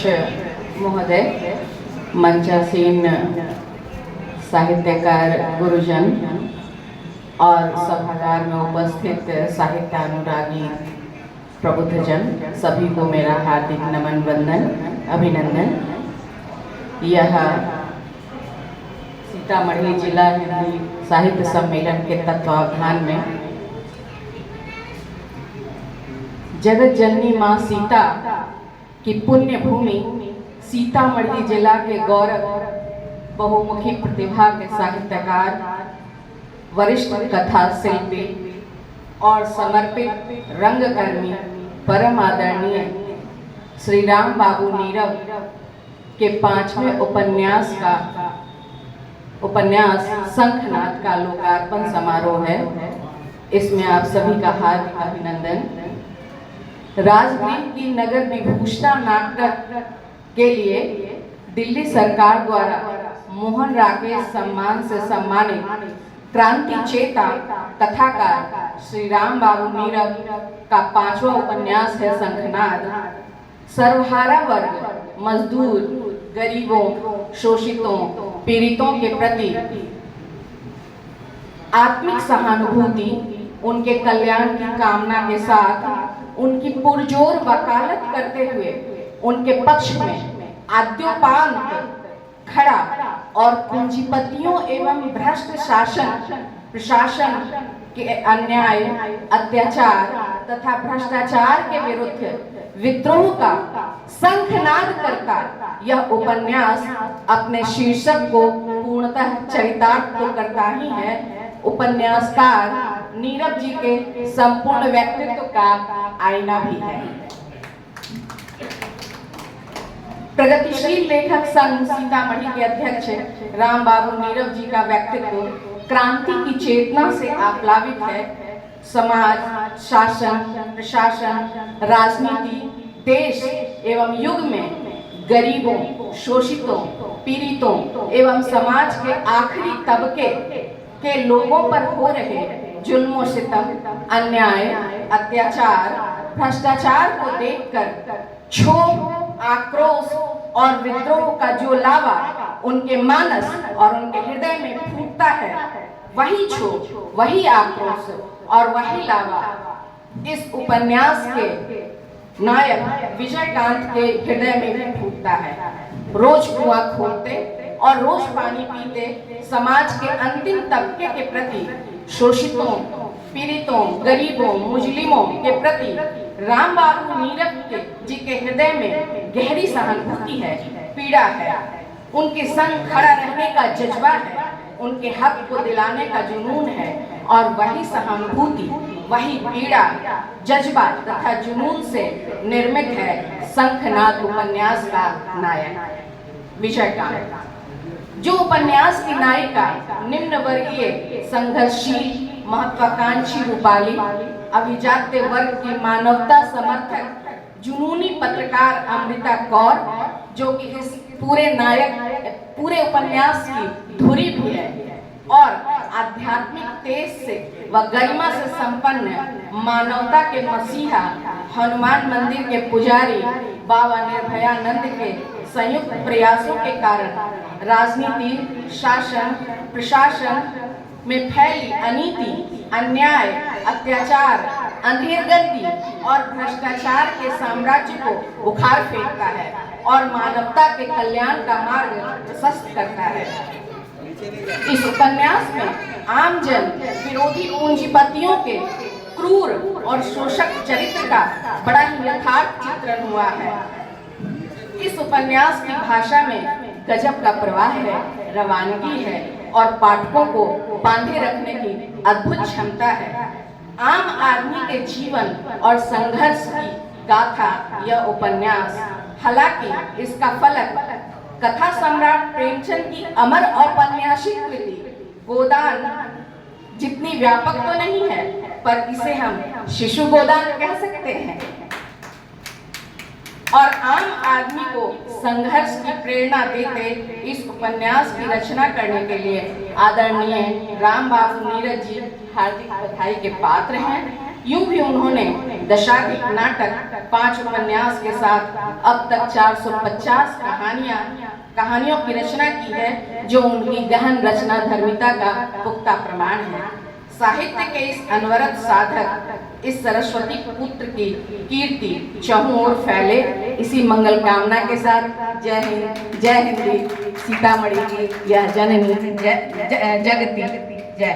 महोदय, मंचासीन साहित्यकार गुरुजन और सभागार में उपस्थित साहित्य अनुरागी प्रबुद्धजन, सभी को मेरा हार्दिक नमन, वंदन, अभिनंदन। यह सीतामढ़ी जिला हिंदी साहित्य सम्मेलन के तत्वावधान में जगत जननी माँ सीता की पुण्य भूमि सीतामढ़ी जिला के गौरव बहुमुखी प्रतिभा के साहित्यकार, वरिष्ठ कथा शिल्पी और समर्पित रंगकर्मी परम आदरणीय श्री राम बाबू नीरव के 5वें उपन्यास शंखनाद का लोकार्पण समारोह है। इसमें आप सभी का हार्दिक अभिनंदन। राजगृह की नगर विभूषण नाटक के लिए दिल्ली सरकार द्वारा मोहन राकेश सम्मान से सम्मानित क्रांति चेता कथाकार श्री राम बाबू नीरव का 5वां उपन्यास है शंखनाद। सर्वहारा वर्ग, मजदूर, गरीबों, शोषितों, पीड़ितों के प्रति आत्मिक सहानुभूति, उनके कल्याण की कामना के साथ उनकी पुरजोर वकालत करते हुए उनके पक्ष में आद्योपांत खड़ा और पूंजीपतियों एवं भ्रष्ट शासन प्रशासन के अन्याय, अत्याचार तथा भ्रष्टाचार के विरुद्ध विद्रोह का शंखनाद करता यह उपन्यास अपने शीर्षक को पूर्णतः चरितार्थ तो करता ही है, उपन्यासकार नीरव जी के संपूर्ण व्यक्तित्व का आईना भी है। प्रगतिशील लेखक संघ सीतामढ़ी के अध्यक्ष राम बाबू नीरव जी का व्यक्तित्व क्रांति की चेतना से आप्लावित है। समाज, शासन, प्रशासन, राजनीति, देश एवं युग में गरीबों, शोषितों, पीड़ितों एवं समाज के आखिरी तबके के लोगों पर हो रहे जुल्मों, सितम, अन्याय, अत्याचार, भ्रष्टाचार को देखकर क्षोभ, आक्रोश और विद्रोह का जो लावा उनके मानस और उनके हृदय में फूटता है, वही क्षोभ, वही आक्रोश और वही लावा इस उपन्यास के नायक विजयकांत के हृदय में भी फूटता है। रोज कुआं खोदते और रोज पानी पीते समाज के अंतिम तबके के प्रति, शोषितों, पीड़ितों, गरीबों, मुजलिमों के प्रति राम बाबू नीरव जी के हृदय में गहरी सहानुभूति है, पीड़ा है, उनके संग खड़ा रहने का जज्बा है, उनके हक को दिलाने का जुनून है और वही सहानुभूति, वही पीड़ा, जज्बा तथा जुनून से निर्मित है शंखनाद उपन्यास का नायक विजयकांत। जो उपन्यास की नायिका निम्न वर्गीय, संघर्षशील, महत्वाकांक्षी रूपाली, अभिजात्य वर्ग की मानवता समर्थक, जुनूनी पत्रकार अमृता कौर, जो कि इस पूरे उपन्यास की धुरी भी है, और आध्यात्मिक तेज से व गरिमा से संपन्न मानवता के मसीहा, हनुमान मंदिर के पुजारी बाबा निर्भयानंद के संयुक्त प्रयासों के कारण राजनीति, शासन, प्रशासन में फैली अनीति, अन्याय, अत्याचार, अंधेरगर्दी और भ्रष्टाचार के साम्राज्य को उखाड़ फेंकता है और मानवता के कल्याण का मार्ग प्रशस्त करता है। इस उपन्यास में आमजन विरोधी पूंजीपतियों के क्रूर और शोषक चरित्र का बड़ा ही यथार्थ चित्रण हुआ है। इस उपन्यास की भाषा में गजब का प्रवाह है, रवानगी है और पाठकों को बांधे रखने की अद्भुत क्षमता है। आम आदमी के जीवन और संघर्ष की गाथा यह उपन्यास, हालांकि इसका फलक कथा सम्राट प्रेमचंद की अमर औपन्यासिक कृति गोदान जितनी व्यापक तो नहीं है, पर इसे हम शिशु गोदान कह सकते हैं और आम आदमी को संघर्ष की प्रेरणा देते इस उपन्यास की रचना करने के लिए आदरणीय राम बाबू नीरव जी हार्दिक बधाई के पात्र हैं। यूं भी उन्होंने दशाधिक नाटक, 5 उपन्यास के साथ अब तक 450 कहानियों की रचना की है, जो उनकी गहन रचना धर्मिता का पुख्ता प्रमाण है। साहित्य के इस अनवरत साधक, इस सरस्वती पुत्र की कीर्ति चहुं ओर फैले, इसी मंगल कामना के साथ जय हिंद, जय हिंदी, सीतामढ़ी की यह जननी जगती जय।